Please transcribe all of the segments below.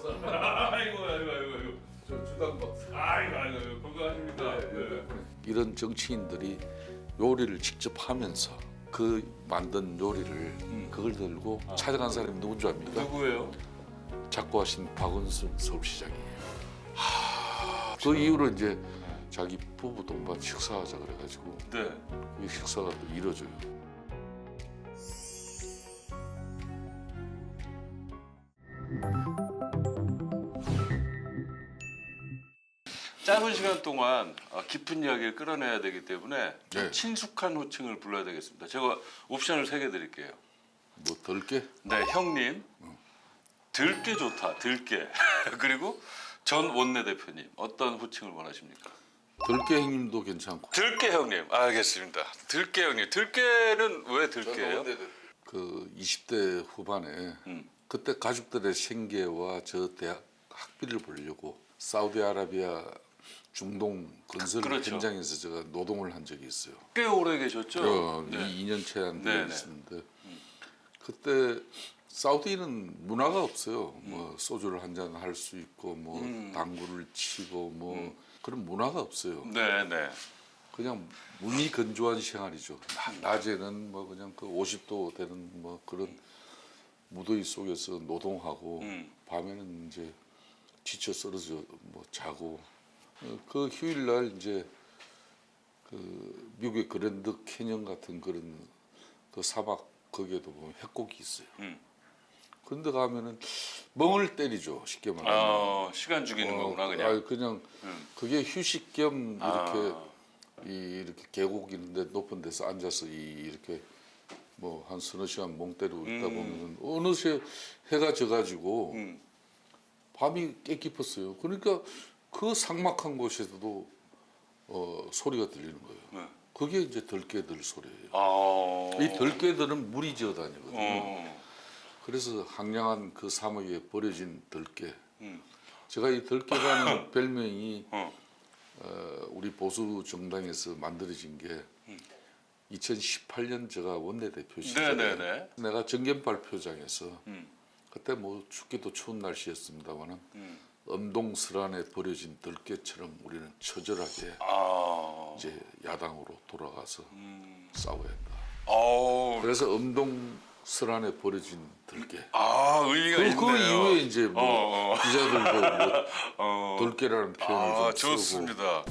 박사. 아이고. 저 주당 박사. 아이고 건강하십니까? 네. 이런 정치인들이 요리를 직접 하면서 그 만든 요리를 그걸 들고 찾아간 사람이 누군 줄 압니까? 누구예요? 작고하신 박원순 서울시장이에요. 그 이후로 이제 자기 부부 동반 식사하자 그래가지고 네. 이 식사가 또 이루어져요. 짧은 시간 동안 깊은 이야기를 끌어내야 되기 때문에 좀 네. 친숙한 호칭을 불러야 되겠습니다. 제가 옵션을 3개 드릴게요. 뭐 덜게? 네, 형님. 들깨 좋다. 들깨. 그리고 전 원내대표님. 어떤 호칭을 원하십니까? 덜게 형님도 괜찮고. 들깨 형님. 알겠습니다. 들깨 형님. 들깨는 왜 들깨예요? 그 20대 후반에 그때 가족들의 생계와 저 대학 학비를 벌려고 사우디아라비아 중동 건설 그렇죠. 현장에서 제가 노동을 한 적이 있어요. 꽤 오래 계셨죠? 네. 2년 채 안 네네. 되었는데 그때 사우디는 문화가 없어요. 뭐 소주를 한 잔 할 수 있고 뭐 당구를 치고 뭐 그런 문화가 없어요. 네. 그냥 무미 건조한 생활이죠. 낮에는 뭐 그냥 그 50도 되는 뭐 그런 무더위 속에서 노동하고 밤에는 이제 지쳐 쓰러져 뭐 자고 그 휴일날 이제 그 미국의 그랜드 캐년 같은 그런 그 사막 거기에도 보면 협곡이 있어요. 그런데 가면은 멍을 때리죠. 쉽게 말하면. 시간 죽이는 거구나 그냥. 그냥 그게 휴식 겸 이렇게 이렇게 계곡 이런데 높은 데서 앉아서 이렇게 뭐 한 서너 시간 멍 때리고 있다 보면은 어느새 해가 져가지고 밤이 꽤 깊었어요. 그러니까 그 삭막한 곳에서도 소리가 들리는 거예요. 네. 그게 이제 들깨들 소리예요. 이 들깨들은 물이 지어 다니거든요. 그래서 황량한 그 사막에 버려진 들깨. 제가 이 들깨라는 별명이 우리 보수 정당에서 만들어진 게 2018년 제가 원내대표 시절에 네네네. 내가 정견 발표장에서 그때 뭐 춥기도 추운 날씨였습니다만은 엄동설안에 버려진 들깨처럼 우리는 처절하게 이제 야당으로 돌아가서 싸워야 한다. 그래서 엄동설안에 버려진 들깨. 의미가 있네요. 그 이후에 이제 뭐 기자들도 뭐 들깨라는 표현을 좀 쓰고. 좋습니다.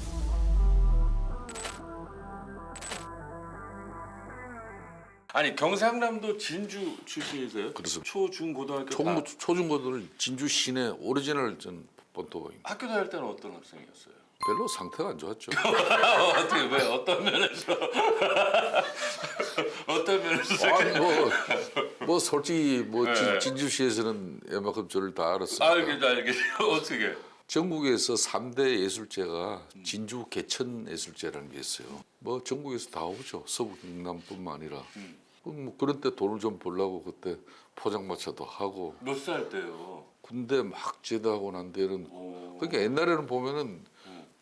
아니 경상남도 진주 출신이세요? 그렇습니다. 초중고등학교 다 초중고들 진주 시내 오리지널 전 본토박입니다. 학교 다닐 때는 어떤 학생이었어요? 별로 상태가 안 좋았죠. 어떻게 왜 어떤 면에서 어떤 면에서 뭐 솔직히 뭐 네. 진주시에서는 웬만큼 저를 다 알았습니다. 알겠죠. 어떻게? 전국에서 3대 예술제가 진주 개천 예술제라는 게 있어요. 뭐 전국에서 다 오죠. 서부 경남뿐만 아니라. 뭐 그런 때 돈을 좀 벌려고 그때 포장마차도 하고 몇 살 때요? 군대 막 제대하고 난 데는 그러니까 옛날에는 보면은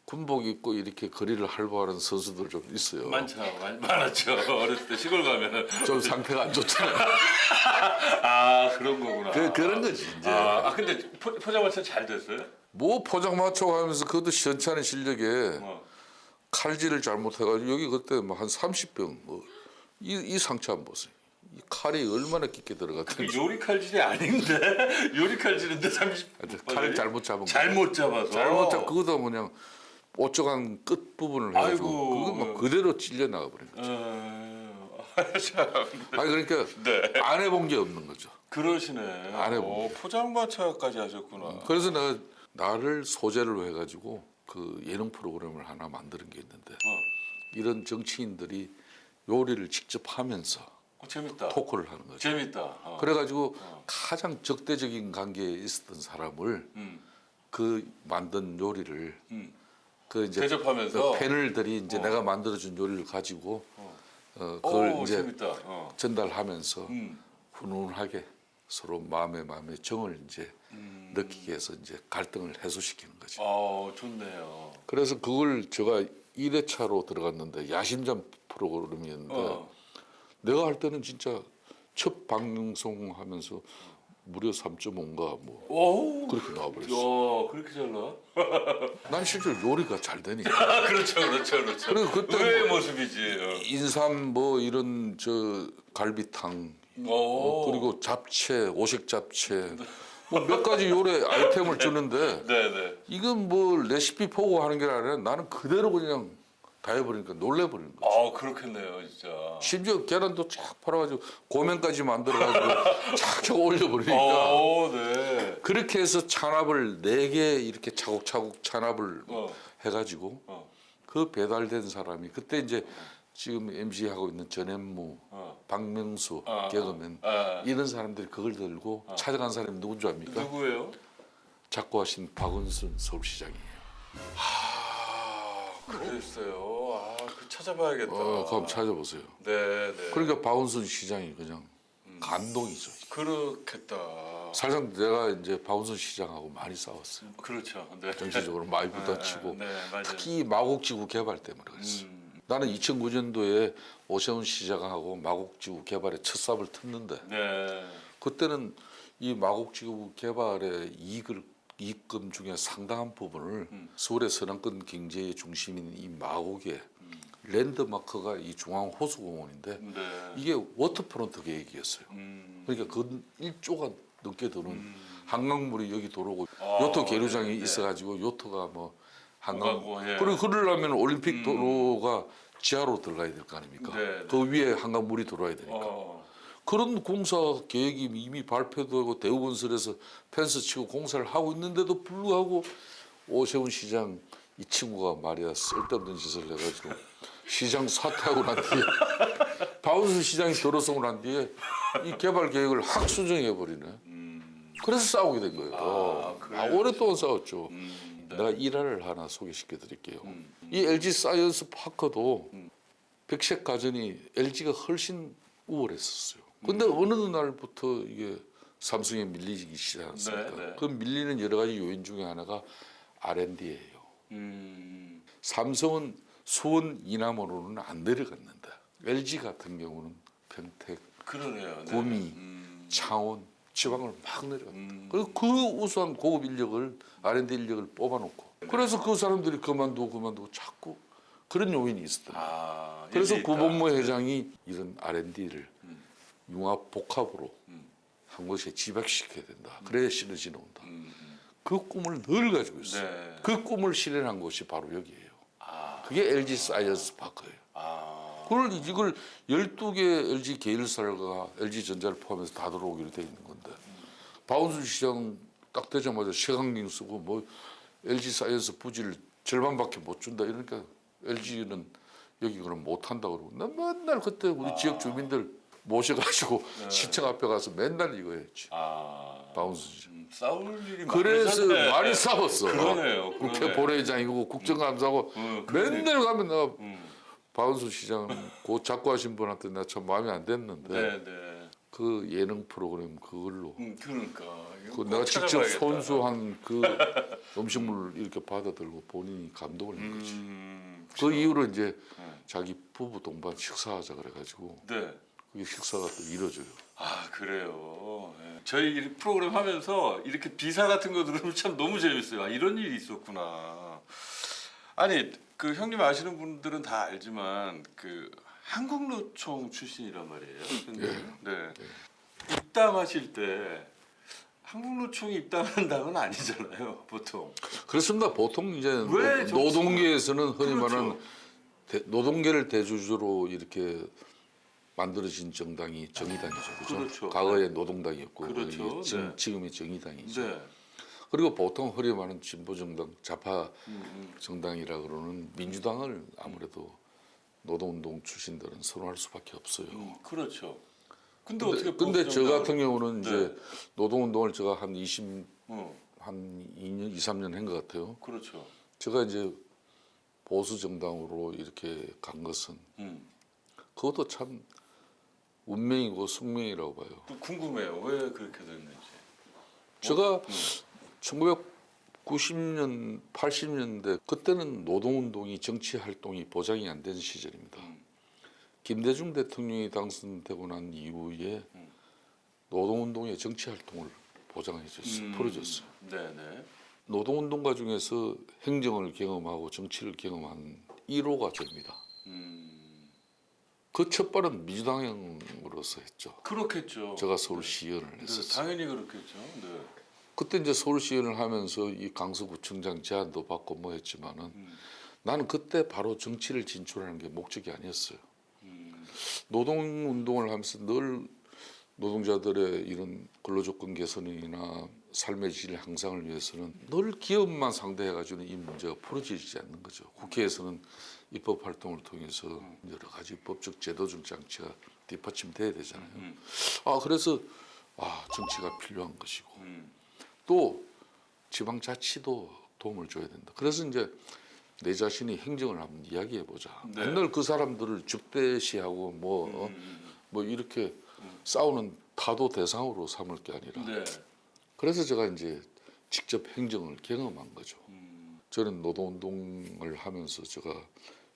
군복 입고 이렇게 거리를 활보하는 선수들 좀 있어요. 많았죠. 어렸을 때 시골 가면은 좀 상태가 안 좋잖아요. 그런 거구나. 그런 거지 이제. 근데 포장마차 잘 됐어요? 뭐 포장마차 하면서 그것도 시원찮은 실력에 칼질을 잘못해가지고 여기 그때 뭐 한 30병 이 상처 한번 보세요. 이 칼이 얼마나 깊게 들어갔는지. 요리 칼질이 아닌데 요리 칼질인데 30. 칼을 잘못 잡은 잘못 잡아서. 그거도 그냥 오쪽한 끝 부분을 해가지고 아이고. 그거 막 그대로 찔려 나가 버린 거죠. 그러니까 네. 안 해본 게 없는 거죠. 그러시네. 안 해본 포장마차까지 하셨구나. 그래서 내가 나를 소재로 해가지고 그 예능 프로그램을 하나 만드는 게 있는데 이런 정치인들이 요리를 직접 하면서 재밌다. 토크를 하는 거죠. 재밌다. 그래가지고 가장 적대적인 관계에 있었던 사람을 그 만든 요리를 그 이제 대접하면서 그 패널들이 이제 내가 만들어준 요리를 가지고 그걸 이제 재밌다. 전달하면서 훈훈하게 서로 마음에 정을 이제 느끼게 해서 이제 갈등을 해소시키는 거죠. 좋네요. 그래서 그걸 제가 1회차로 들어갔는데 야심전 프로그램이었는데 내가 할 때는 진짜 첫 방송하면서 무려 3.5인가 뭐 오, 그렇게 나와버렸어. 야, 그렇게 잘 나와? 난 실제로 요리가 잘 되니까. 아, 그렇죠, 그렇죠, 그렇죠. 그리고 그때 의외의 뭐 모습이지. 인삼 뭐 이런 저 갈비탕 그리고 잡채, 오색 잡채 뭐 몇 가지 요리 아이템을 주는데 네네. 이건 뭐 레시피 보고 하는 게 아니라 나는 그대로 그냥 다 해버리니까 놀래버리는 거야. 아, 그렇겠네요, 진짜. 심지어 계란도 쫙 팔아가지고 고명까지 만들어가지고 쫙쫙 올려버리니까 오, 네. 그렇게 해서 찬압을 4개 이렇게 차곡차곡 찬압을 어. 해가지고 어. 그 배달된 사람이 그때 이제 지금 MC 하고 있는 전현무, 박명수, 개그맨 이런 사람들이 그걸 들고 찾아간 사람이 누군 줄 압니까? 누구예요? 작고하신 박은순 서울시장이에요. 그랬어요. 아, 그 찾아봐야겠다. 그럼 찾아보세요. 네, 네. 그러니까 박은순 시장이 그냥 감동이죠. 그렇겠다. 사실상 내가 이제 박은순 시장하고 많이 싸웠어요. 그렇죠. 네. 정치적으로 많이 부딪히고 네, 맞아요. 특히 마곡지구 개발 때문에 그랬어. 나는 2009년도에 오세훈 시장하고 마곡지구 개발에 첫 삽을 텄는데 네. 그때는 이 마곡지구 개발의 이익금 중에 상당한 부분을 서울의 서남권 경제의 중심인 이 마곡의 랜드마크가 이 중앙호수공원인데 네. 이게 워터프론트 계획이었어요. 그러니까 그 1조가 넘게 드는 한강물이 여기 들어오고 요트 계류장이 네. 있어가지고 요트가 뭐 한강 오가고, 예. 그리고 그러려면 올림픽 도로가 지하로 들어가야 될 거 아닙니까? 네, 네. 그 위에 한강물이 들어와야 되니까. 그런 공사 계획이 이미 발표되고 대우건설에서 펜스 치고 공사를 하고 있는데도 불구하고 오세훈 시장 이 친구가 말이야 쓸데없는 짓을 해가지고 시장 사퇴하고 난 뒤에 박은순 시장이 들어서고 난 뒤에 이 개발 계획을 확 수정해 버리네. 그래서 싸우게 된 거예요. 오랫동안 싸웠죠. 내가 일화를 하나 소개시켜 드릴게요. 이 LG 사이언스 파크도 백색 가전이 LG가 훨씬 우월했었어요. 근데 어느 날부터 이게 삼성에 밀리기 시작했습니까? 네, 네. 그 밀리는 여러 가지 요인 중에 하나가 R&D예요. 삼성은 수원 이남으로는 안 내려갔는데 LG 같은 경우는 평택, 그러네요. 네. 구미, 창원, 지방을 막 내려갔다. 그리고 그 우수한 고급 인력을 R&D 인력을 뽑아놓고 그래서 그 사람들이 그만두고 자꾸 그런 요인이 있었다. 그래서 일리 있다. 구본모 회장이 이런 R&D를 융합 복합으로 한 곳에 집약시켜야 된다. 그래야 시너지 나온다. 그 꿈을 늘 가지고 있어요. 네. 그 꿈을 실현한 곳이 바로 여기예요. 그게 LG 사이언스 파크예요. 그걸 이걸 12개 LG 계열사가 LG전자를 포함해서 다 들어오기로 돼 있는 건데 박은순 시장 딱 되자마자 शे강경 쓰고 뭐 LG 사이언스 부지를 절반밖에 못 준다 이러니까 LG는 여기 그럼 못 한다 그러고 난 맨날 그때 우리 지역 주민들 모셔가지고 시청 앞에 가서 맨날 이거 했지. 박은순 시장. 싸울 일이 그래서 많으셨네. 많이 싸웠어. 그러네요. 국회 그러네. 본회의장이고 국정감사고 맨날 가면 나 박은순 시장 그 자꾸 하신 분한테 나 참 마음에 안 됐는데 네, 네. 그 예능 프로그램 그걸로 그러니까. 이거 그 꼭 내가 직접 찾아봐야겠다. 손수한 그 음식물을 이렇게 받아들고 본인이 감동을 한 거지. 그 그렇죠. 이후로 이제 자기 부부 동반 식사하자 그래가지고 네. 그게 식사가 또 이루어져요. 아, 그래요. 예. 저희 이 프로그램 하면서 이렇게 비사 같은 거 들으면 참 너무 재밌어요. 아, 이런 일이 있었구나. 아니, 그 형님 아시는 분들은 다 알지만 그 한국노총 출신이란 말이에요. 근데 네. 입당하실 때 한국노총이 입당하는 당은 아니잖아요, 보통. 그렇습니다. 보통 이제 왜 노동계에서는 흔히 그렇죠. 말하는 노동계를 대주주로 이렇게 만들어진 정당이 정의당이죠. 그렇죠? 그렇죠. 과거에 노동당이었고 그렇죠. 이게 네. 지금의 정의당이죠. 네. 그리고 보통 흔히 말하는 진보 정당, 좌파 정당이라 그러는 민주당을 아무래도 노동운동 출신들은 선호할 수밖에 없어요. 그렇죠. 근데 어떻게 근데 저 보수정당을- 같은 경우는 네. 이제 노동운동을 제가 한 2년, 어, 2, 3년 한 것 같아요. 그렇죠. 제가 이제 보수 정당으로 이렇게 간 것은 그것도 참 운명이고 숙명이라고 봐요. 또 궁금해요. 왜 그렇게 됐는지. 제가 1990년, 80년대 그때는 노동운동이 정치 활동이 보장이 안 된 시절입니다. 김대중 대통령이 당선되고 난 이후에 노동운동의 정치 활동을 보장해줬어요. 풀어줬어요. 네네. 노동운동가 중에서 행정을 경험하고 정치를 경험한 1호가 저입니다. 그 첫 발은 민주당으로서 했죠. 그렇겠죠. 제가 서울시의원을 네, 했었어요. 당연히 그렇겠죠. 네. 그때 이제 서울시의원을 하면서 이 강서구청장 제안도 받고 뭐 했지만은 나는 그때 바로 정치를 진출하는 게 목적이 아니었어요. 노동운동을 하면서 늘 노동자들의 이런 근로조건 개선이나 삶의 질 향상을 위해서는 늘 기업만 상대해가지고는 이 문제가 풀어지지 않는 거죠. 국회에서는 입법 활동을 통해서 여러 가지 법적 제도적 장치가 뒷받침돼야 되잖아요. 그래서 정치가 필요한 것이고 또 지방자치도 도움을 줘야 된다. 그래서 이제 내 자신이 행정을 한번 이야기해 보자. 네. 맨날 그 사람들을 적대시하고 뭐 이렇게 싸우는 타도 대상으로 삼을 게 아니라. 네. 그래서 제가 이제 직접 행정을 경험한 거죠. 저는 노동운동을 하면서 제가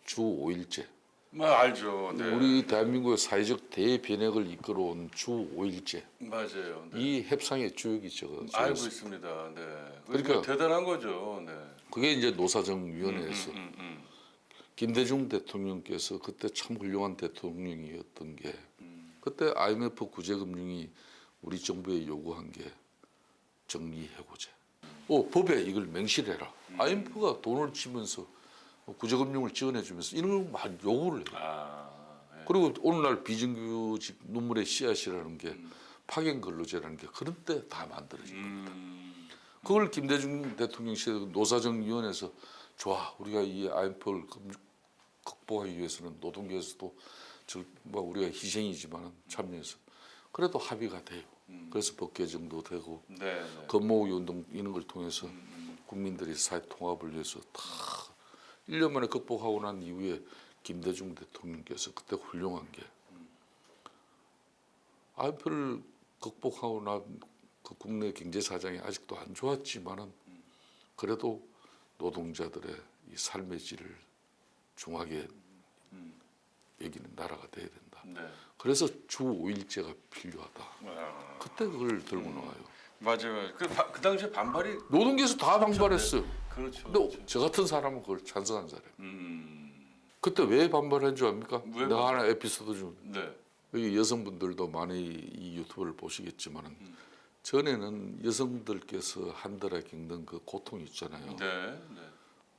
주 5일제 뭐 알죠. 네. 우리 대한민국의 사회적 대변혁을 이끌어온 주 5일제 맞아요. 네. 이 협상의 주역이 알고 저였어요. 있습니다. 네. 그러니까 대단한 거죠. 네. 그게 이제 노사정위원회에서 음. 김대중 대통령께서 그때 참 훌륭한 대통령이었던 게 그때 IMF 구제금융이 우리 정부에 요구한 게 정리해고제. 법에 이걸 명시해라. IMF가 돈을 치면서 구제금융을 지원해주면서 이런 걸 막 요구를 해요. 네. 그리고 오늘날 비정규직 눈물의 씨앗이라는 게 파견근로제라는 게 그런 때 다 만들어진 겁니다. 그걸 김대중 대통령 시대 노사정위원회에서 좋아 우리가 이 IMF를 극복하기 위해서는 노동계에서도 우리가 희생이지만 참여해서 그래도 합의가 돼요. 그래서 법 개정도 되고 네. 건모의 운동 이런 걸 통해서 국민들이 사회 통합을 위해서 다 1년 만에 극복하고 난 이후에 김대중 대통령께서 그때 훌륭한 게 IMF를 극복하고 난 그 국내 경제 사정이 아직도 안 좋았지만은 그래도 노동자들의 이 삶의 질을 중하게 여기는 나라가 돼야 된다. 네. 그래서 주 5일제가 필요하다. 그때 그걸 들고 나와요. 맞아요. 그 당시에 반발이 노동계에서 다 반발했어요. 그렇죠. 근데 저 같은 사람은 그걸 찬성한 사람. 음. 그때 왜 반발한 줄 압니까? 왜 내가 하나 에피소드 좀. 네. 여기 여성분들도 많이 이 유튜브를 보시겠지만은 전에는 여성들께서 한달에 겪는 그 고통이 있잖아요. 네.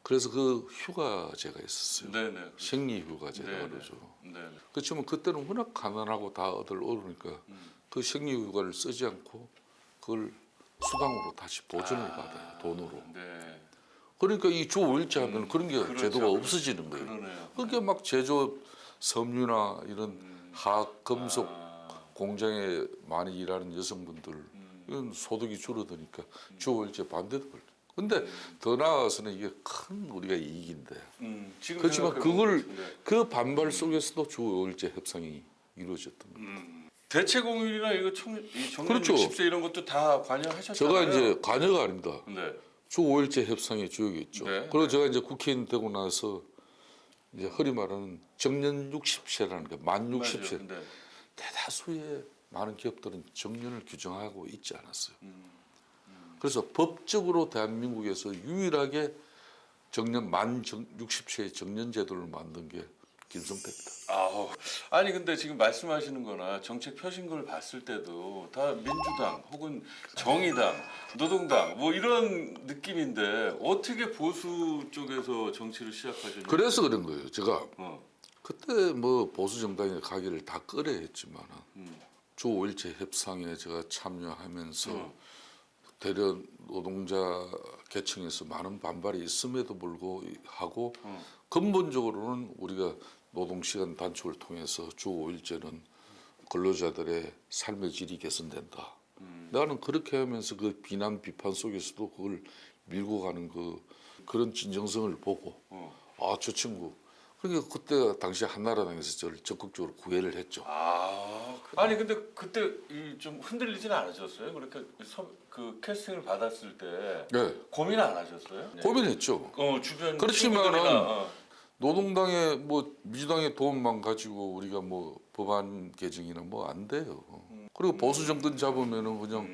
그래서 그 휴가제가 있었어요. 네. 생리휴가제라 네. 그러죠. 네. 그렇지만 그때는 워낙 가난하고 다들 어려우니까 그 생리휴가를 쓰지 않고 그걸 수당으로 다시 보전을 받아요. 돈으로. 네. 그러니까 이 주 5일제 하면 그런 게 그렇죠. 제도가 없어지는 거예요. 그러네요. 그게 막 제조업, 섬유나 이런 화학, 금속 공장에 많이 일하는 여성분들 이런 소득이 줄어드니까 주 5일제 반대도 걸려. 근데 더 나아가서는 이게 큰 우리가 이익인데. 지금 그렇지만 생각해보면 그걸 네. 그 반발 속에서도 주 5일제 협상이 이루어졌던 거예요. 대체공휴일이나 이거 정년 그렇죠. 60세 이런 것도 다 관여하셨잖아요. 제가 이제 관여가 아닙니다. 네. 주 5일제 협상의 주역이었죠. 네. 그리고 제가 이제 국회의원 되고 나서 이제 흔히 말하는 정년 60세라는 게 만 60세. 맞아요. 네. 대다수의 많은 기업들은 정년을 규정하고 있지 않았어요. 그래서 법적으로 대한민국에서 유일하게 만 60세의 정년 제도를 만든 게 김성태입니다. 아니 근데 지금 말씀하시는 거나 정책 펴신 걸 봤을 때도 다 민주당 혹은 정의당, 노동당 뭐 이런 느낌인데 어떻게 보수 쪽에서 정치를 시작하셨는지. 그래서 그런 거예요. 제가 어. 그때 뭐 보수 정당에 가기를 다 꺼려 했지만 주 5일제 협상에 제가 참여하면서 대려 노동자 계층에서 많은 반발이 있음에도 불구하고 근본적으로는 우리가 노동시간 단축을 통해서 주 5일제는 근로자들의 삶의 질이 개선된다. 나는 그렇게 하면서 그 비난 비판 속에서도 그걸 밀고 가는 그런 진정성을 보고 저 친구 그러니까 그때 당시 한나라당에서 저를 적극적으로 구애를 했죠. 아니 근데 그때 좀 흔들리진 않으셨어요? 그렇게 그 캐스팅을 받았을 때 네. 고민 안 하셨어요? 네. 고민했죠. 주변 그렇지만은 친구들이나, 노동당의 뭐 민주당의 도움만 가지고 우리가 뭐 법안 개정이나 뭐 안 돼요. 그리고 보수 정권 잡으면은 그냥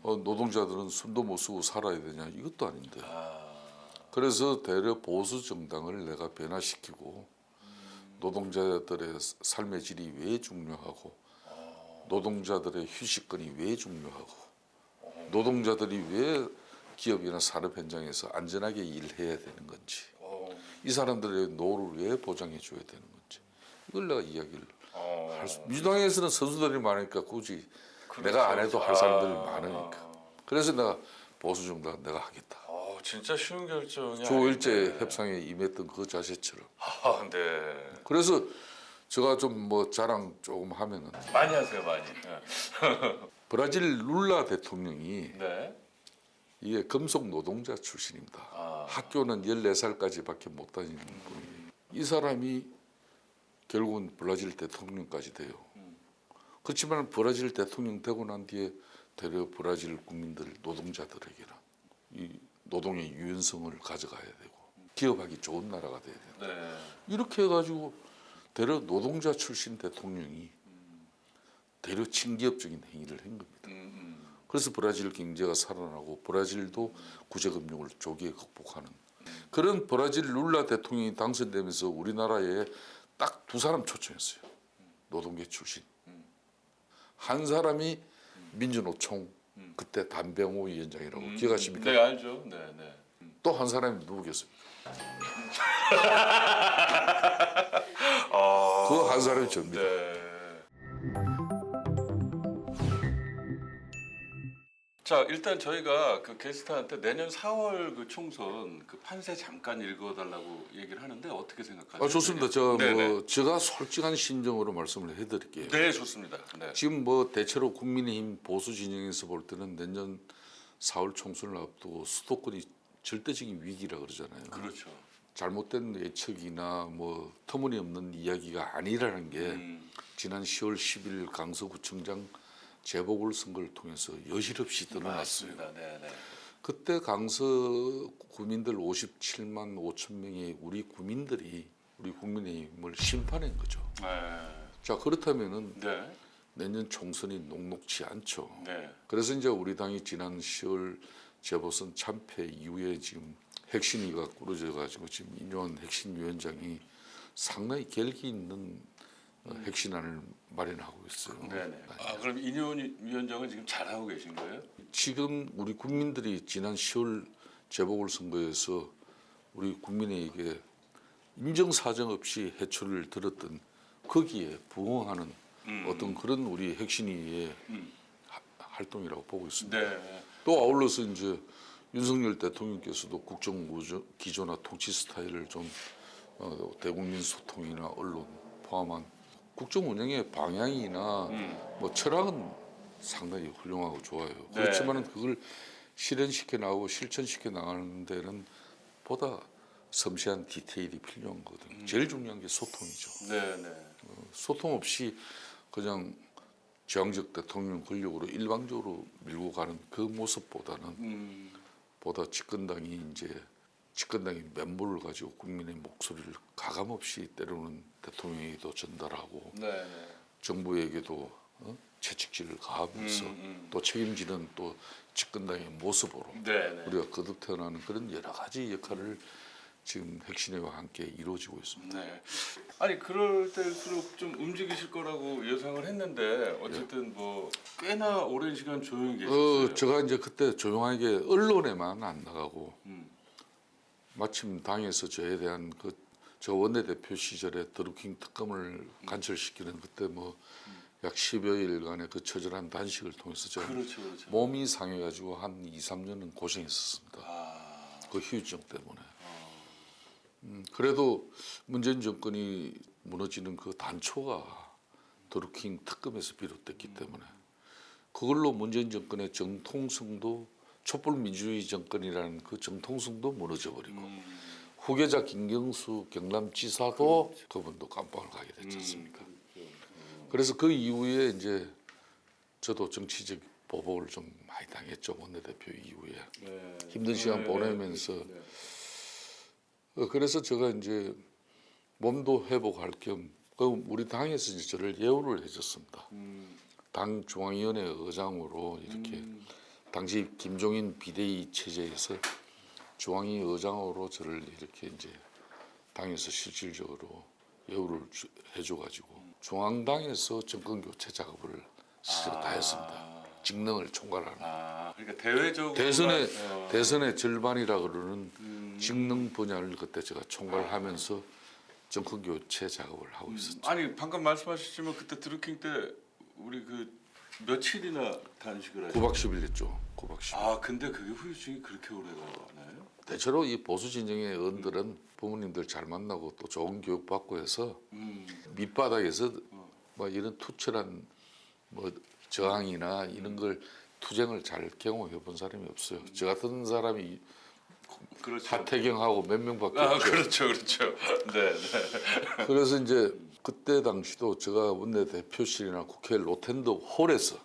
노동자들은 숨도 못 쉬고 살아야 되냐 이것도 아닌데. 그래서 대려 보수 정당을 내가 변화시키고 노동자들의 삶의 질이 왜 중요하고 노동자들의 휴식권이 왜 중요하고 노동자들이 왜 기업이나 산업 현장에서 안전하게 일해야 되는 건지 이 사람들의 노후를 왜 보장해 줘야 되는 건지 이걸 내가 이야기를 할 수. 민주당에서는 선수들이 많으니까 굳이 내가 안 해도 할 사람들이 많으니까. 그래서 내가 보수 정당 내가 하겠다. 진짜 쉬운 결정이 조일제 아닌데. 협상에 임했던 그 자세처럼. 네. 그래서 제가 좀 뭐 자랑 조금 하면은 많이 하세요, 많이. 브라질 룰라 대통령이 네. 이게 금속 노동자 출신입니다. 학교는 14살까지밖에 못 다니는 분이에요. 이 사람이 결국은 브라질 대통령까지 돼요. 그렇지만 브라질 대통령 되고 난 뒤에 되려 브라질 국민들 노동자들에게는 이 노동의 유연성을 가져가야 되고 기업하기 좋은 나라가 돼야 된다. 네. 이렇게 해가지고 대려 노동자 출신 대통령이 대려 친기업적인 행위를 한 겁니다. 그래서 브라질 경제가 살아나고 브라질도 구제금융을 조기에 극복하는 그런 브라질 룰라 대통령이 당선되면서 우리나라에 딱 두 사람 초청했어요. 노동계 출신. 한 사람이 민주노총 그때 담병호 위원장이라고 기억하십니까? 네, 알죠. 네, 네. 또 한 사람이 누구겠습니까? 그 한 사람이 접니다. 네. 자, 일단 저희가 그 게스트한테 내년 4월 그 총선 그 판세 잠깐 읽어달라고 얘기를 하는데 어떻게 생각하세요? 좋습니다. 제가 네네. 제가 솔직한 심정으로 말씀을 해드릴게요. 네, 좋습니다. 네. 지금 뭐 대체로 국민의힘 보수 진영에서 볼 때는 내년 4월 총선을 앞두고 수도권이 절대적인 위기라 그러잖아요. 그렇죠. 잘못된 예측이나 뭐 터무니없는 이야기가 아니라는 게 지난 10월 10일 강서구청장 재보궐 선거를 통해서 여실없이 드러났어요. 맞습니다. 네, 네. 그때 강서 구민들 57만 5천 명의 우리 구민들이 우리 국민의힘을 심판한 거죠. 네. 자 그렇다면은 네. 내년 총선이 녹록치 않죠. 네. 그래서 이제 우리 당이 지난 10월 재보선 참패 이후에 지금 핵심위가 꾸려져 가지고 지금 인요한 핵심위원장이 상당히 결기 있는 핵심안을 마련하고 있어요. 네네. 그럼 인효원 위원장은 지금 잘하고 계신 거예요? 지금 우리 국민들이 지난 10월 재보궐 선거에서 우리 국민에게 인정사정 없이 해초를 들었던 거기에 부응하는 어떤 그런 우리 핵심위의 활동이라고 보고 있습니다. 네. 또 아울러서 이제 윤석열 대통령께서도 국정 기조나 통치 스타일을 좀 대국민 소통이나 언론 포함한 국정 운영의 방향이나 뭐 철학은 상당히 훌륭하고 좋아요. 그렇지만은 그걸 실현시켜 나가고 실천시켜 나가는 데는 보다 섬세한 디테일이 필요한 거거든요. 제일 중요한 게 소통이죠. 네, 네. 소통 없이 그냥 제왕적 대통령 권력으로 일방적으로 밀고 가는 그 모습보다는 보다 집권당이 면모를 가지고 국민의 목소리를 가감없이 때로는 대통령에게도 전달하고 네, 네. 정부에게도 채찍질을 가하면서 또 책임지는 또 집권당의 모습으로 네, 네. 우리가 거듭 태어나는 그런 여러 가지 역할을 지금 핵심회와 함께 이루어지고 있습니다. 네. 아니 그럴 때일수록 좀 움직이실 거라고 예상을 했는데 어쨌든 뭐 꽤나 오랜 시간 조용히 계셨어요. 제가 이제 그때 조용하게 언론에만 안 나가고 음. 마침 당에서 저에 대한 저 원내대표 시절에 드루킹 특검을 간철시키는 그때 뭐 약 10여일간의 그 처절한 단식을 통해서 제가 그렇죠, 그렇죠. 몸이 상해가지고 한 2, 3년은 고생했었습니다. 그 후유증 때문에. 그래도 문재인 정권이 무너지는 그 단초가 드루킹 특검에서 비롯됐기 때문에 그걸로 문재인 정권의 정통성도 촛불 민주주의 정권이라는 그 정통성도 무너져 버리고 후계자 김경수 경남지사도 그분도 깜빵을 가게 됐지 않습니까? 그래서 그 이후에 이제 저도 정치적 보복을 좀 많이 당했죠. 원내대표 이후에 네. 힘든 시간 보내면서 그래서 제가 이제 몸도 회복할 겸 그럼 우리 당에서 이제 저를 예우를 해줬습니다. 당 중앙위원회 의장으로 이렇게 당시 김종인 비대위 체제에서 중앙위 의장으로 저를 이렇게 이제 당에서 실질적으로 예우를 해줘가지고 중앙당에서 정권 교체 작업을 실제로 다 했습니다. 직능을 총괄하는. 그러니까 대외적으로 대선의 절반이라 그러는 직능 분야를 그때 제가 총괄하면서 정권 교체 작업을 하고 있었죠. 아니 방금 말씀하셨지만 그때 드루킹 때 우리 그 며칠이나 단식을 하셨어요? 9박 10일 했죠. 9박 10일. 근데 그게 후유증이 그렇게 오래 가나요? 대체로 이 보수 진영의 의원들은 부모님들 잘 만나고 또 좋은 교육 받고 해서 밑바닥에서 뭐 이런 투철한 뭐 저항이나 이런 걸 투쟁을 잘 경험해 본 사람이 없어요. 저 같은 사람이 그렇죠. 하태경하고 몇 명밖에 없죠. 그렇죠. 네. 그래서 이제 그때 당시도 제가 원내대표실이나 국회 로텐더 홀에서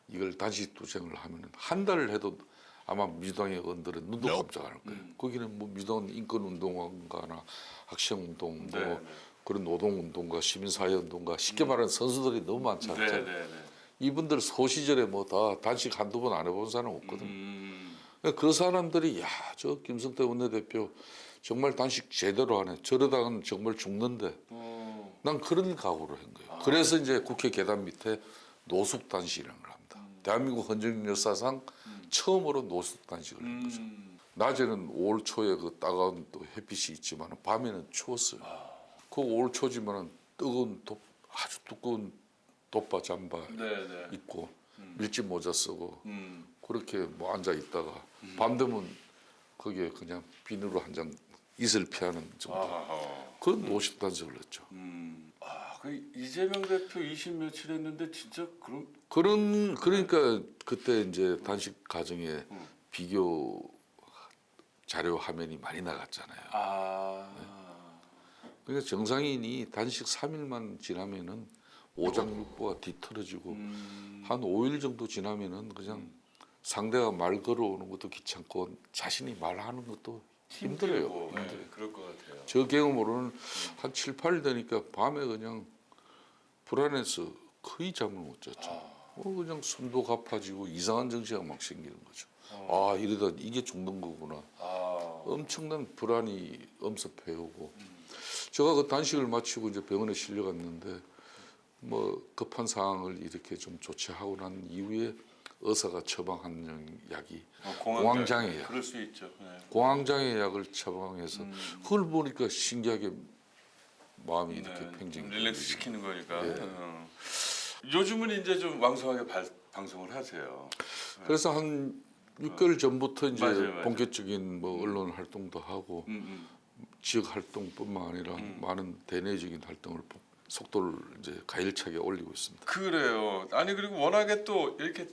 이걸 단식 투쟁을 하면은 한 달을 해도 아마 민주당의 의원들은 눈도 깜짝 안 할 거예요. 거기는 뭐 민주당 인권운동가나 학생운동, 뭐 네. 그런 노동운동가, 시민사회운동가 쉽게 말하는 선수들이 너무 많지 않잖아요. 네. 이분들 소시절에 뭐 다 단식 한두 번 안 해본 사람 없거든. 그 사람들이 야, 저 김성태 원내대표 정말 단식 제대로 하네. 저러다가는 정말 죽는데. 난 그런 각오를 한 거예요. 그래서 이제 국회 계단 밑에 노숙 단식이라는 걸 합니다. 대한민국 헌정 역사상 처음으로 노숙 단식을 한 거죠. 낮에는 5월 초에 그 따가운 또 햇빛이 있지만 밤에는 추웠어요. 그 5월 초지만은 뜨거운 아주 두꺼운 돗바 잠바 입고 밀짚 모자 쓰고 그렇게 뭐 앉아 있다가 밤 되면 거기에 그냥 비누로 한 장 이슬 피하는 정도. 그런 노숙 단식을 했죠. 그 이재명 대표 20 며칠 했는데 진짜 그러니까 그때 이제 단식 과정에 비교 자료 화면이 많이 나갔잖아요. 그러니까 정상인이 단식 3일만 지나면은 오장육부가 뒤틀어지고 한 5일 정도 지나면은 그냥 상대가 말 걸어오는 것도 귀찮고 자신이 말하는 것도 힘들어요. 네, 그럴 것 같아요. 저 경험으로는 한 7, 8일 되니까 밤에 그냥 불안해서 거의 잠을 못 잤죠. 그냥 숨도 가빠지고 이상한 정신이 막 생기는 거죠. 이러다 이게 죽는 거구나. 엄청난 불안이 엄습해오고 제가 그 단식을 마치고 이제 병원에 실려갔는데 뭐 급한 상황을 이렇게 좀 조치하고 난 이후에 의사가 처방한 약이 공황장애 약. 그럴 수 있죠. 네. 공황장애 약을 처방해서 그걸 보니까 신기하게 마음이 이렇게 팽팽. 릴렉스 시키는 거니까. 요즘은 이제 좀 왕성하게 방송을 하세요. 그래서 한 6개월 전부터 이제 맞아요. 본격적인 뭐 언론 활동도 하고 지역 활동뿐만 아니라 많은 대내적인 활동을 속도를 이제 가열차게 올리고 있습니다. 그래요. 아니 그리고 워낙에 또 이렇게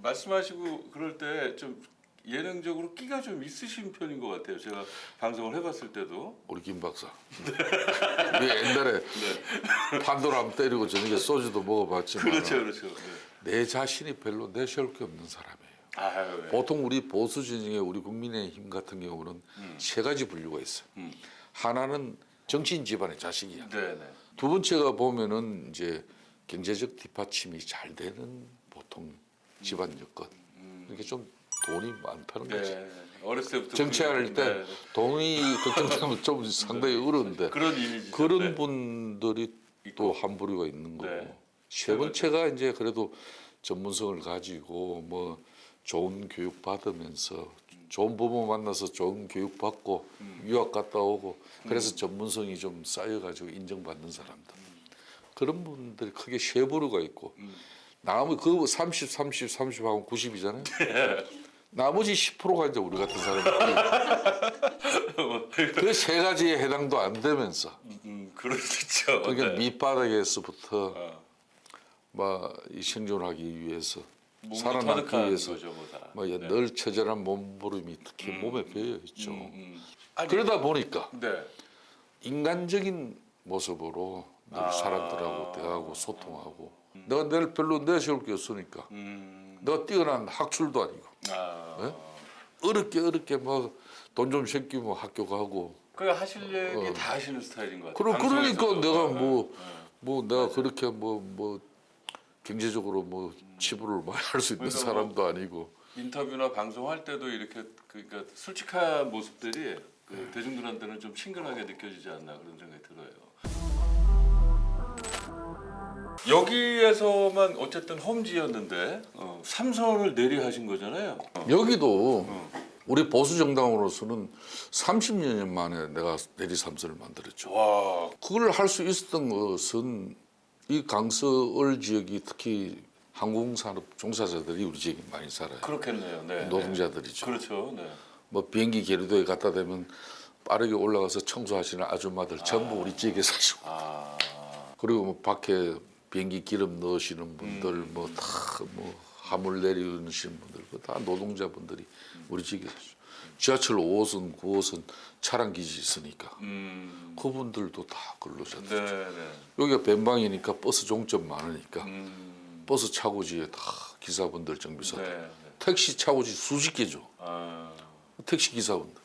말씀하시고 그럴 때 좀 예능적으로 끼가 좀 있으신 편인 것 같아요. 제가 방송을 해봤을 때도. 우리 김 박사. 우리 옛날에 판도람 때리고 저녁에 소주도 먹어봤지만 그렇죠. 내 자신이 별로 내세울 게 없는 사람이에요. 네. 보통 우리 보수 진영의 우리 국민의힘 같은 경우는 세 가지 분류가 있어요. 하나는 정치인 집안의 자식이야. 두 번째가 보면은 이제 경제적 뒷받침이 잘 되는 보통 집안 여건. 이렇게 좀 돈이 많다는 거지. 어렸을 때부터 정치할 때 돈이 걱정되면 좀 상당히 어려운데 그런 이미지. 그런 분들이 또 한 부류가 있는 거고 세 번째가 이제 그래도 전문성을 가지고 뭐 좋은 교육 받으면서 좋은 부모 만나서 좋은 교육 받고 유학 갔다 오고 그래서 전문성이 좀 쌓여가지고 인정받는 사람들 그런 분들이 크게 세 부류가 있고 그 30 하면 90이잖아요. 나머지 10%가 이제 우리 같은 사람들 그 세 가지에 해당도 안 되면서 그렇죠. 그러니까 밑바닥에서부터 막 이 생존하기 위해서 살아남기 위해서 늘 처절한 몸부림이 특히 몸에 배어 있죠. 그러다 보니까 인간적인 모습으로 늘 사람들하고 대하고 소통하고 내가 내일 별로 내세울 게 없으니까 내가 뛰어난 학출도 아니고 어렵게 뭐 돈 좀 생기면 학교 가고 그 하실 얘기 다 하시는 스타일인 것 같아요. 그러니까 방송에서도. 내가 네. 뭐 내가 그렇게 뭐 경제적으로 뭐 치부를 많이 할 수 있는 그러니까 사람도 아니고. 인터뷰나 방송할 때도 이렇게 그러니까 솔직한 모습들이 그 대중들한테는 좀 친근하게 느껴지지 않나 그런 생각이 들어요. 여기에서만 어쨌든 험지였는데 삼선을 내리하신 거잖아요. 여기도 우리 보수 정당으로서는 30년 만에 내가 내리 삼선을 만들었죠. 와, 그걸 할 수 있었던 것은 이 강서을 지역이 특히 항공산업 종사자들이 우리 지역에 많이 살아요. 그렇겠네요. 네. 노동자들이죠. 그렇죠. 네. 뭐 비행기 계류도에 갖다 대면 빠르게 올라가서 청소하시는 아줌마들 전부 우리 지역에 사시고, 아, 그리고 뭐 밖에 비행기 기름 넣으시는 분들 뭐 다 뭐 화물 내리시는 분들 다 노동자분들이 우리 지역에 사시죠. 지하철 5호선, 9호선 차량 기지 있으니까 그분들도 다 근로자들. 네, 네. 여기가 ben방이니까 버스 종점 많으니까 음, 버스 차고지에 다 기사분들, 정비사들, 네, 네. 택시 차고지 수십 개죠. 아, 택시 기사분들.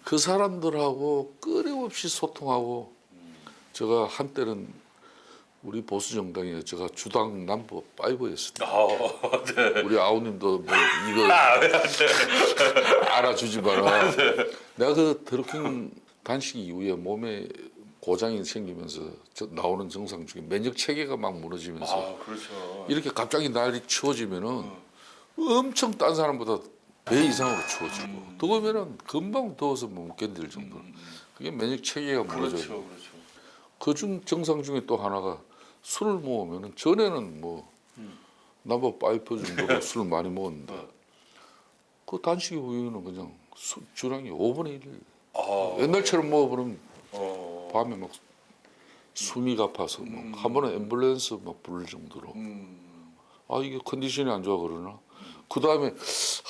그 사람들하고 끊임없이 소통하고, 제가 한때는 우리 보수 정당에 제가 주당 남부 5였습니다. 네. 우리 아우님도 뭐 이거 알아주지 마라. 내가 그 드루킹 단식 이후에 몸에 고장이 생기면서 나오는 증상 중에 면역 체계가 막 무너지면서 아, 그렇죠. 이렇게 갑자기 날이 추워지면은 엄청 딴 사람보다 배 이상으로 추워지고 더우면은 금방 더워서 못 견딜 정도로 그게 면역 체계가 무너져요. 그렇죠, 그렇죠. 그중 증상 중에 또 하나가 술을 먹으면은 전에는 뭐 남바 파이프 정도로 술을 많이 먹었는데 그 단식 후에는 그냥 주량이 5분의 1. 아, 옛날처럼 먹어보면 어, 밤에 막 숨이 가파서 뭐 한 번은 앰뷸런스 막 부를 정도로 아 이게 컨디션이 안 좋아 그러나 그 다음에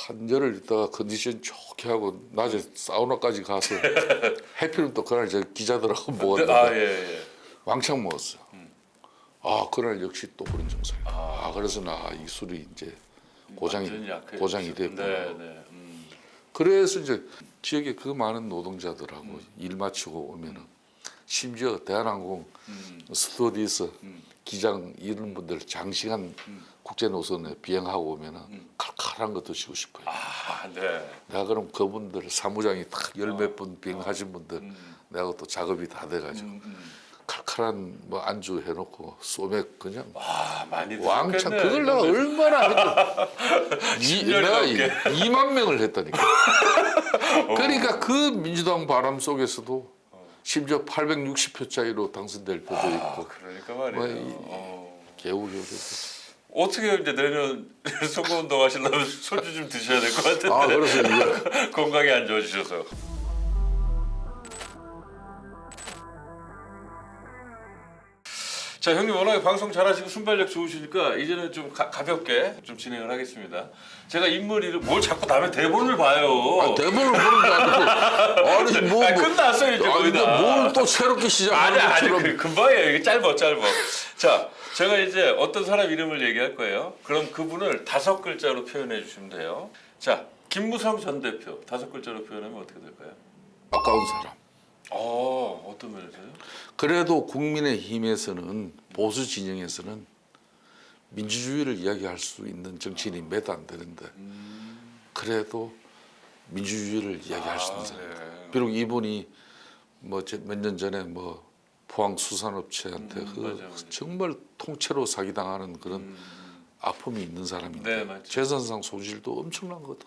한 열흘 있다가 컨디션 좋게 하고 낮에 사우나까지 가서 해피는 또 그날 제가 기자들하고 먹었는데 아, 예, 예. 왕창 먹었어요. 아 그날 역시 또 그런 증상이. 그래서 나 이 술이 이제 완전히 약해졌죠. 고장이 됐구나. 네, 네. 그래서 이제 지역에 그 많은 노동자들하고 일 마치고 오면은 심지어 대한항공 스튜어디스 기장 이런 분들 장시간 국제 노선에 비행하고 오면은 칼칼한 거 드시고 싶어요. 아, 네. 내가 그럼 그분들 사무장이 딱 열 몇 분 비행하신 분들 내가 또 작업이 다 돼가지고 칼칼한 뭐 안주 해놓고 소맥 그냥 아, 많이 왕창 드셨겠네. 그걸 내가 얼마나 했다. 내가 넘게. 2만 명을 했다니까. 그러니까 그 민주당 바람 속에서도 심지어 860표 차이로 당선될 때도 있고 그러니까 말이에요. 뭐 개우려고. 어떻게 이제 내년 선거운동 하시려면 소주 좀 드셔야 될 것 같은데. 아 그래서 이제 건강이 안 좋아지셔서. 자, 형님 워낙에 방송 잘하시고 순발력 좋으시니까 이제는 좀 가볍게 좀 진행을 하겠습니다. 제가 인물 이름 뭘 자꾸 남의 대본을 봐요. 대본을 보는 게 아니고 아니 뭐 끝났어요 이제 거의 다. 뭘 또 새롭게 시작하는 아니 것처럼. 금방이에요. 이게 짧아. 자, 제가 이제 어떤 사람 이름을 얘기할 거예요. 그럼 그분을 5글자로 표현해 주시면 돼요. 자, 김무성 전 대표 5글자로 표현하면 어떻게 될까요? 아까운 사람. 어떤 면에서요? 그래도 국민의힘에서는 보수 진영에서는 민주주의를 이야기할 수 있는 정치인이 몇 안 되는데 그래도 민주주의를 이야기할 수 있는 사람. 네. 비록 이분이 뭐 몇 년 전에 뭐 포항 수산업체한테 맞아요. 정말 통째로 사기당하는 그런 아픔이 있는 사람인데 네, 맞죠. 재산상 손실도 엄청난 거든.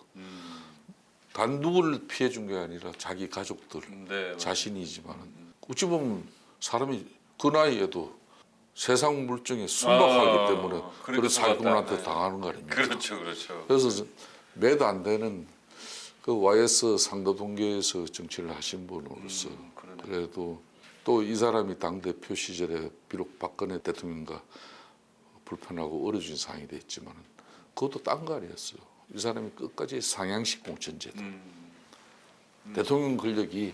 단 누구를 피해 준 게 아니라 자기 가족들, 네, 맞아요. 자신이지만은 어찌 보면 사람이 그 나이에도 세상 물정에 순박하기 때문에 그런 사기꾼한테 당하는 거 아닙니까? 그렇죠. 그래서 몇 안 되는 그 YS 상도동교에서 정치를 하신 분으로서 그러네. 그래도 또 이 사람이 당 대표 시절에 비록 박근혜 대통령과 불편하고 어려진 상황이 됐지만은 그것도 딴 거 아니었어요. 이 사람이 끝까지 상향식 공천제다. 대통령 권력이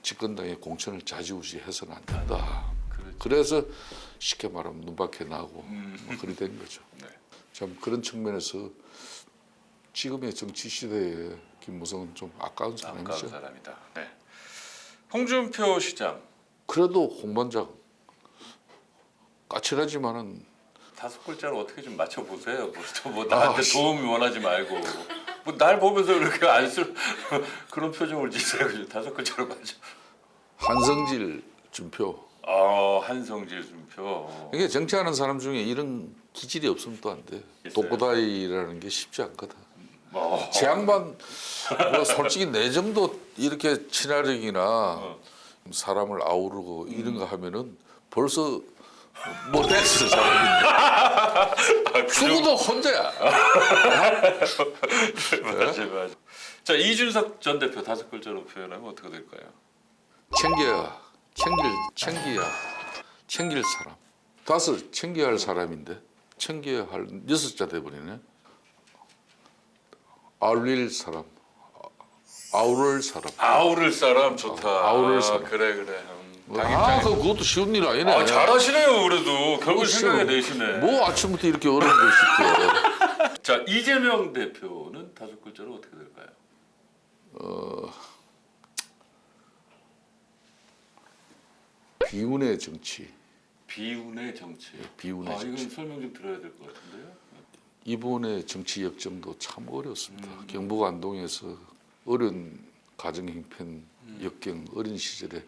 집권당의 공천을 좌지우지해서는 안 된다. 그렇죠. 그래서 쉽게 말하면 눈밖에 나고 뭐 그리 된 거죠. 네. 참 그런 측면에서 지금의 정치 시대에 김무성은 좀 아까운 아까운 사람이죠. 사람이다. 네. 홍준표 시장 그래도 홍반장 까칠하지만은 다섯 글자로 어떻게 좀 맞춰 보세요. 뭐 나한테 도움이 원하지 말고 뭐 날 보면서 그렇게 안 쓸 그런 표정을 지세요. 다섯 글자로 맞춰. 한성질 준표. 한성질 준표. 이게 정치하는 사람 중에 이런 기질이 없으면 또 안 돼. 독고다이라는 게 쉽지 않거든. 제 양반 뭐 솔직히 내 정도 이렇게 친화력이나 사람을 아우르고 이런 거 하면은 벌써 뭐 됐어 사람인데 죽어도 혼자야. 맞아. 자 이준석 전 대표 다섯 글자로 표현하면 어떻게 될까요? 챙겨야 챙길 사람. 다섯 챙겨야 할 사람인데 챙겨야 할 여섯 자 돼버리네. 아울릴 사람, 아우를 사람. 아우를 사람 좋다. 아우를 사람. 그래. 그것도 쉬운 일 아니네. 잘하시네요. 그래도 결국 생각해 내시네. 뭐 아침부터 이렇게 어려운 걸 시켜. 자 이재명 대표는 다섯 글자로 어떻게 될까요? 비운의 정치. 비운의 정치. 비운의 정치. 이건 설명 좀 들어야 될 것 같은데요. 이번의 정치 역정도 참 어렵습니다. 경북 안동에서 어려운 가정 형편 역경 어린 시절에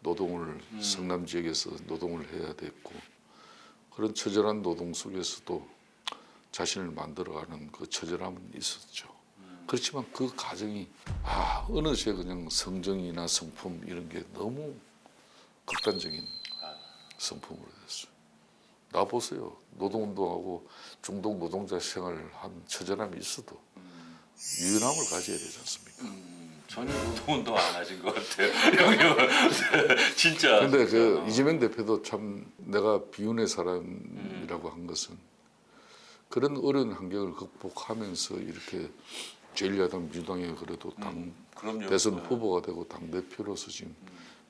노동을 성남 지역에서 노동을 해야 됐고 그런 처절한 노동 속에서도 자신을 만들어가는 그 처절함은 있었죠. 그렇지만 그 가정이 어느새 그냥 성정이나 성품 이런 게 너무 극단적인 성품으로 됐어요. 나 보세요. 노동운동하고 중동 노동자 생활을 한 처절함이 있어도 유연함을 가져야 되지 않습니까? 전혀 노동운동 안 하신 것 같아요. 형님은 진짜. 근데 그 이재명 대표도 참 내가 비운의 사람이라고 한 것은 그런 어려운 환경을 극복하면서 이렇게 제1야당 민주당에 그래도 당 그럼요. 대선 후보가 되고 당 대표로서 지금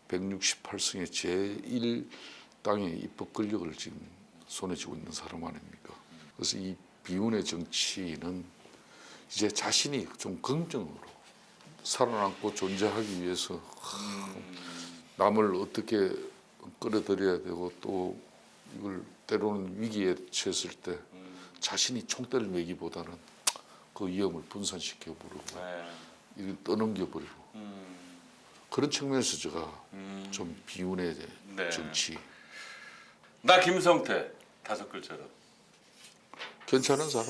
168승의 제1당의 입법 권력을 지금 손에 쥐고 있는 사람 아닙니까? 그래서 이 비운의 정치는 이제 자신이 좀 긍정으로 살아남고 존재하기 위해서 남을 어떻게 끌어들여야 되고 또 이걸 때로는 위기에 처했을 때 자신이 총대를 매기보다는 그 위험을 분산시켜 버리고 이걸 떠넘겨 버리고 그런 측면에서 제가 좀 비운의 정치. 나 김성태 다섯 글자로. 괜찮은 사람.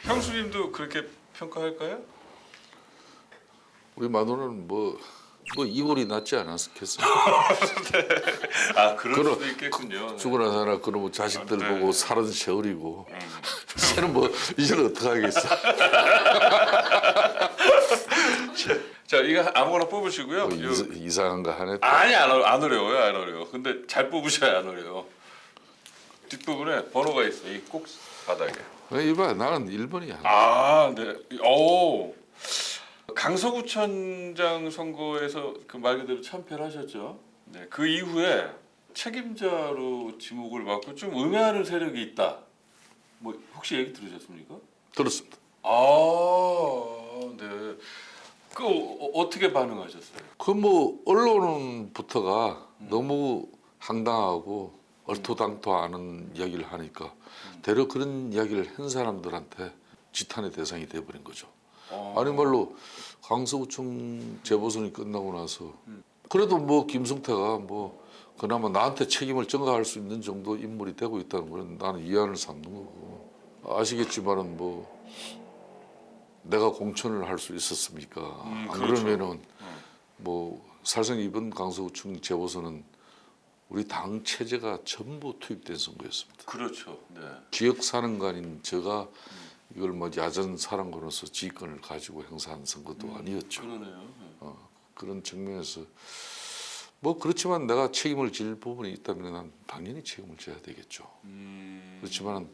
형수님도 그렇게 평가할까요? 우리 마누라는 뭐 이골이 낫지 않았겠어요? 그럴 수도 있겠군요. 죽으나 사나 그러면 자식들 보고 살은 세월이고 쟤는 뭐 이제는 어떻게 하겠어? 자 이거 아무거나 뽑으시고요. 이상한 거 하네. 아니 안 어려워요. 안 어려워. 근데 잘 뽑으셔야 안 어려워. 뒷부분에 번호가 있어. 이 꼭 바닥에. 이봐 나는 1번이야. 네. 오. 강서구청장 선거에서 그 말 그대로 참패를 하셨죠. 네. 그 이후에 책임자로 지목을 받고 좀 음해하는 세력이 있다. 뭐 혹시 얘기 들으셨습니까? 들었습니다. 네. 그 어떻게 반응하셨어요? 그 뭐 언론부터가 너무 황당하고 얼토당토하는 이야기를 하니까 대려 그런 이야기를 한 사람들한테 지탄의 대상이 돼버린 거죠. 아니 말로 강서구청 재보선이 끝나고 나서 그래도 뭐 김성태가 뭐 그나마 나한테 책임을 전가할 수 있는 정도 인물이 되고 있다는 건 나는 위안을 삼는 거고 아시겠지만은 뭐 내가 공천을 할 수 있었습니까? 안 그렇죠. 그러면은 뭐 살상 이번 강서구청 재보선은 우리 당 체제가 전부 투입된 선거였습니다. 그렇죠. 네. 지역 사령관인 제가 이걸 뭐 야전 사령관으로서 지휘권을 가지고 행사한 선거도 아니었죠. 그러네요. 그런 측면에서 뭐 그렇지만 내가 책임을 질 부분이 있다면 난 당연히 책임을 져야 되겠죠. 그렇지만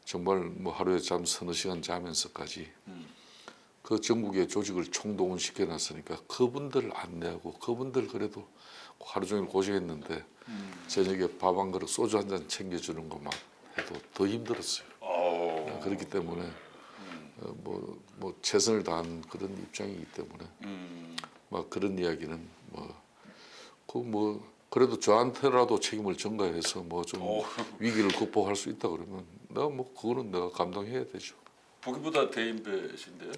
정말 뭐 하루에 잠 서너 시간 자면서까지 그 전국의 조직을 총동원시켜 놨으니까 그분들 안내하고 그분들 그래도 하루 종일 고생했는데 저녁에 밥 한 그릇 소주 한 잔 챙겨주는 것만 해도 더 힘들었어요. 그렇기 때문에 뭐 최선을 다한 그런 입장이기 때문에 막 그런 이야기는 그래도 저한테라도 책임을 전가해서 뭐 좀 위기를 극복할 수 있다 그러면 내가 뭐 그거는 내가 감당해야 되죠. 보기보다 대인배신데요.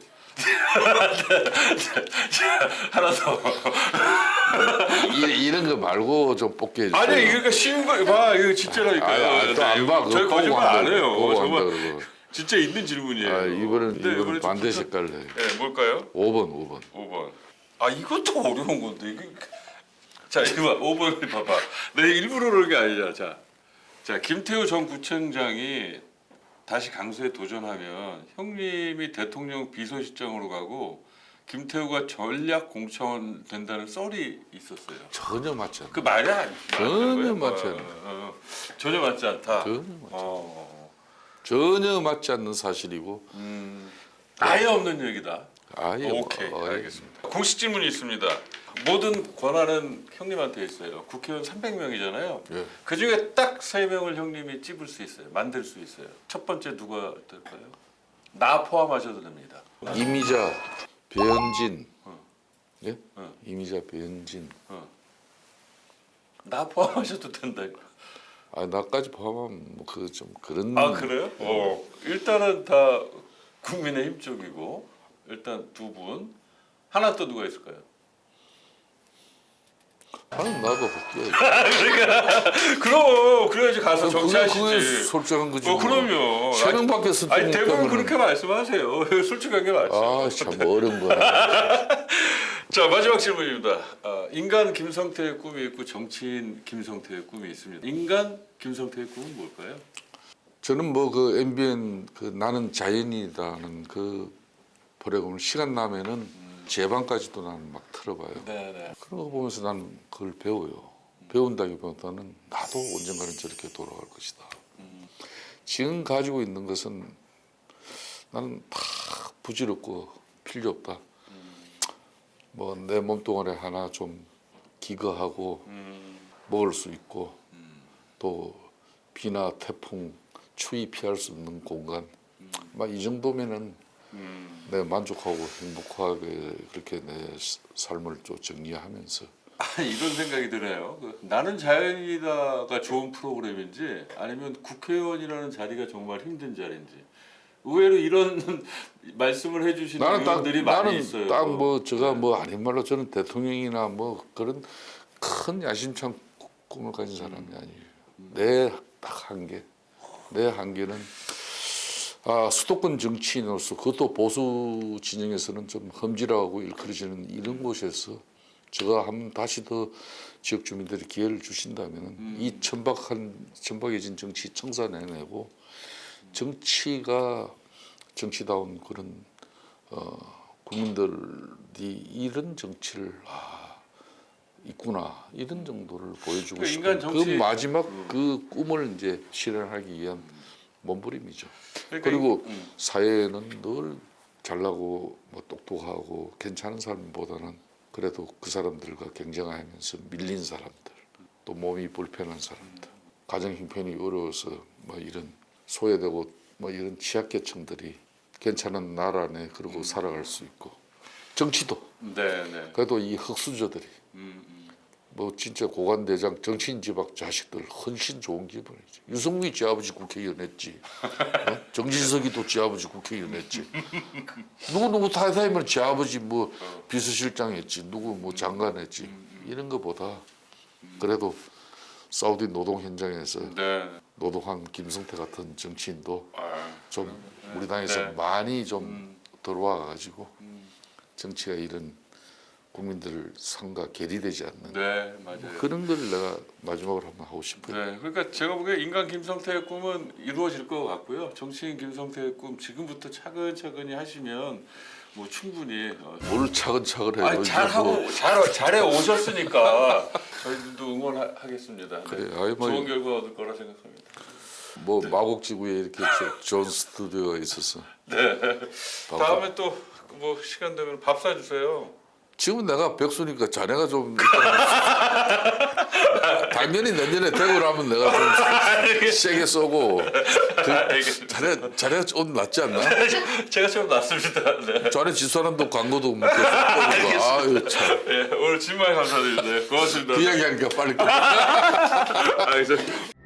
하나 더. 이런 거 말고 좀 뽑게 해주세요. 아니 이거 쉬운 거 봐. 이거 진짜라니까요. 또안 봐. 저희 거짓말 안 해요. 보고 한다 정말 그러고. 진짜 있는 질문이에요. 이번은 좀 반대 좋죠? 색깔 내. 네, 뭘까요? 5번. 5번. 아 이것도 어려운 건데 이거. 자 이거 봐. 5번 봐봐. 내 일부러 그런 게 아니잖아. 자 김태우 전 구청장이 다시 강수에 도전하면 형님이 대통령 비서실장으로 가고 김태우가 전략 공천 된다는 썰이 있었어요. 전혀 맞지 않아. 그 말이 아니야. 전혀 맞지 않아. 전혀 맞지 않다. 전혀 맞지 않아. 전혀 맞지 않는 사실이고 아예 없는 얘기다. 아예 오케이, 알겠습니다. 공식 질문이 있습니다. 모든 권한은 형님한테 있어요. 국회의원 300명이잖아요. 예. 그 중에 딱 3명을 형님이 찝을 수 있어요. 만들 수 있어요. 첫 번째 누가 될까요? 나 포함하셔도 됩니다. 이미자, 배현진, 예? 이미자, 배현진. 나 포함하셔도 된다. 나까지 포함하면 뭐 그 좀 그런. 아 그래요? 일단은 다 국민의힘 쪽이고 일단 두 분. 하나 또 누가 있을까요? 나도 볼게. 그럼 그래야지 가서 그게 정치하시지. 솔직한 거지. 그럼요. 세 명밖에 쓸 아니 대부분 그렇게 말씀하세요. 솔직하게 말씀. 참 어려운 거야. 자 마지막 질문입니다. 인간 김성태의 꿈이 있고 정치인 김성태의 꿈이 있습니다. 인간 김성태의 꿈은 뭘까요? 저는 뭐 그 MBN 그 나는 자연이라는 그 프로그램을 시간 나면은 제방까지도 나는 막 틀어봐요. 네네. 그런 거 보면서 나는 그걸 배워요. 배운다기보다는 나도 언젠가는 저렇게 돌아갈 것이다. 지금 가지고 있는 것은 나는 다 부질없고 필요 없다. 뭐 내 몸뚱아리 하나 좀 기거하고 먹을 수 있고 또 비나 태풍, 추위 피할 수 없는 공간 막 이 정도면은 내 만족하고 행복하게 그렇게 내 삶을 좀 정리하면서 이런 생각이 드네요. 나는 자연이다가 좋은 프로그램인지 아니면 국회의원이라는 자리가 정말 힘든 자리인지 의외로 이런 말씀을 해주시는 의원들이 많이 있어요. 딱 뭐 제가 뭐 아닌 말로 저는 대통령이나 뭐 그런 큰 야심찬 꿈을 가진 사람이 아니에요. 내 딱 한계, 내 한계는 수도권 정치인으로서 그것도 보수 진영에서는 좀 험질하고 일컬어지는 이런 곳에서 제가 한번 다시 더 지역 주민들이 기회를 주신다면 이 천박해진 정치 청산해내고 정치가 정치다운 그런 국민들이 이런 정치를 있구나 이런 정도를 보여주고 싶은 그 마지막 그 꿈을 이제 실현하기 위한 몸부림이죠. 그리고 사회에는 늘 잘나고 뭐 똑똑하고 괜찮은 사람보다는 그래도 그 사람들과 경쟁하면서 밀린 사람들, 또 몸이 불편한 사람들, 가정 형편이 어려워서 뭐 이런 소외되고 뭐 이런 취약계층들이 괜찮은 나라 안에 그러고 살아갈 수 있고 정치도 그래도 이 흑수저들이 뭐 진짜 고관대장 정치인 집앞 자식들 훨씬 좋은 기분이지. 유승민이 지 아버지 국회의원 했지. 정진석이도 지 아버지 국회의원 했지. 누구 타이타이면 지 아버지 뭐 비서실장 했지. 누구 뭐 장관 했지. 이런 거보다 그래도 사우디 노동 현장에서 노동한 김성태 같은 정치인도 좀 우리 당에서 많이 좀 들어와 가지고 정치가 이런 국민들 상과 괴리되지 않는 맞아요. 그런 걸 내가 마지막으로 한번 하고 싶어요. 그러니까 제가 보기에 인간 김성태의 꿈은 이루어질 것 같고요. 정치인 김성태의 꿈 지금부터 차근차근히 하시면 뭐 충분히 뭘 차근차근 해요. 잘하고 잘해 오셨으니까 저희들도 응원하겠습니다. 그래, 좋은 결과 얻을 거라 생각합니다. 뭐 마곡지구에 이렇게 좋은 스튜디오가 있어서 다음에 또 뭐 시간 되면 밥 사주세요. 지금 내가 백수니까 자네가 좀 당연히 내년에 대구라면 내가 좀 세게 쏘고 자네가 좀 낫지 않나? 제가 좀 낫습니다. 네. 자네 집사람도 광고도 뭐 계속 보고 아유 참. 예, 오늘 정말 감사드립니다. 고맙습니다. 그 이야기하니까 빨리 알겠습니다.